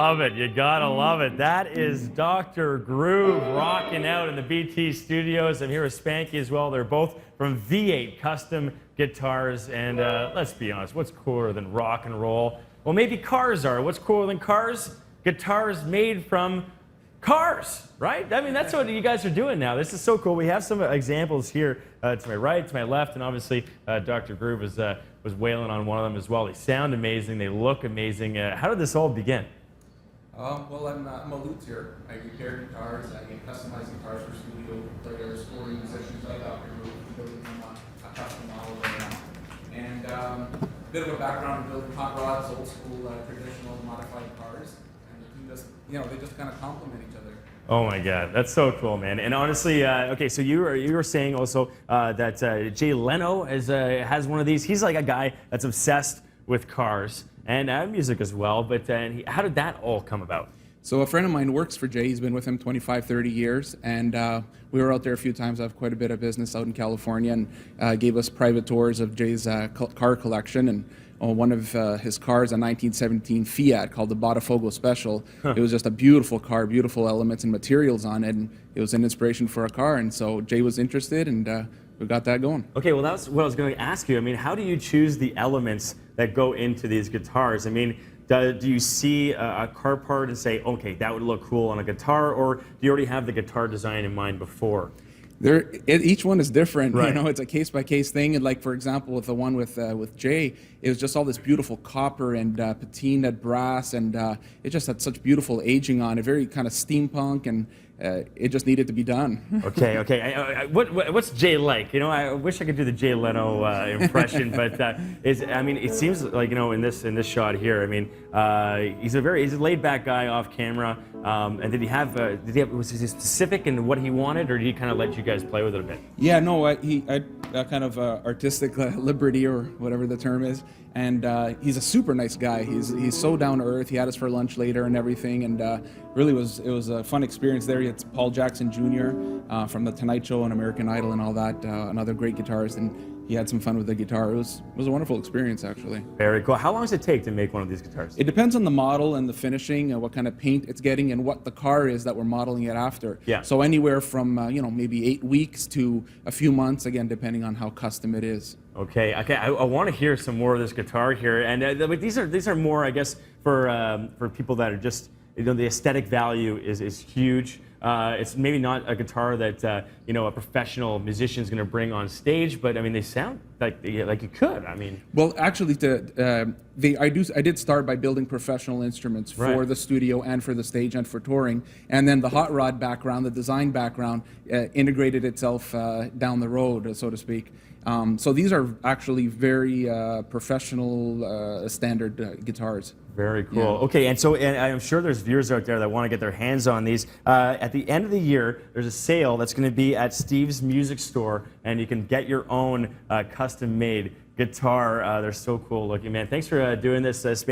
love it. You gotta love it. That is Dr. Groove rocking out in the BT studios. I'm here with Spanky as well. They're both from V8 Custom Guitars. And let's be honest, what's cooler than rock and roll? Well, maybe cars are. What's cooler than cars? Guitars made from cars, right? I mean, that's what you guys are doing now. This is so cool. We have some examples here to my right, to my left, and obviously Dr. Groove was wailing on one of them as well. They sound amazing. They look amazing. How did this all begin? Well, I'm a luthier. I repair guitars. I customize guitars for studio players, or musicians like Dr. Groove, building them on a custom model right now. And a bit of a background in building hot rods, old school, traditional, modified cars. And the two just, they just kind of complement each other. Oh my God, that's so cool, man! And honestly, okay, so you were saying also that Jay Leno has one of these. He's like a guy that's obsessed with cars and music as well. But how did that all come about? So a friend of mine works for Jay. He's been with him 25, 30 years, and we were out there a few times. I have quite a bit of business out in California, and gave us private tours of Jay's car collection. And one of his cars, a 1917 Fiat called the Botafogo Special. It was just a beautiful car, beautiful elements and materials on it, and it was an inspiration for a car. And so Jay was interested, and we got that going. Okay, well, that's what I was going to ask you. I mean, how do you choose the elements that go into these guitars? I mean, do you see a car part and say, okay, that would look cool on a guitar, or do you already have the guitar design in mind before? Each one is different, right. It's a case-by-case thing. And like, for example, with the one with Jay, it was just all this beautiful copper and patinaed brass, and it just had such beautiful aging on it, very kind of steampunk, and it just needed to be done. Okay. What's Jay like? I wish I could do the Jay Leno impression, but it seems like in this shot here. I mean, he's a laid-back guy off camera. And was he specific in what he wanted, or did he kind of let you guys play with it a bit? Yeah, no, I kind of artistic liberty, or whatever the term is, and he's a super nice guy. He's so down to earth. He had us for lunch later and everything, and really it was a fun experience there. It's Paul Jackson Jr. From The Tonight Show and American Idol and all that, another great guitarist, and he had some fun with the guitar. It was a wonderful experience, actually. Very cool. How long does it take to make one of these guitars? It depends on the model and the finishing and what kind of paint it's getting and what the car is that we're modeling it after. Yeah. So anywhere from maybe 8 weeks to a few months, again, depending on how custom it is. Okay. I want to hear some more of this guitar here, and these are more, I guess, for people that are just the aesthetic value is huge. It's maybe not a guitar that a professional musician is going to bring on stage, but I mean they sound like you could. I mean, well, actually, I did start by building professional instruments for the studio and for the stage and for touring, and then the hot rod background, the design background, integrated itself down the road, so to speak. So these are actually very professional standard guitars. Very cool. Yeah. Okay, and I'm sure there's viewers out there that want to get their hands on these. At the end of the year, there's a sale that's going to be at Steve's Music Store, and you can get your own custom-made guitar. They're so cool looking, man. Thanks for doing this, Span.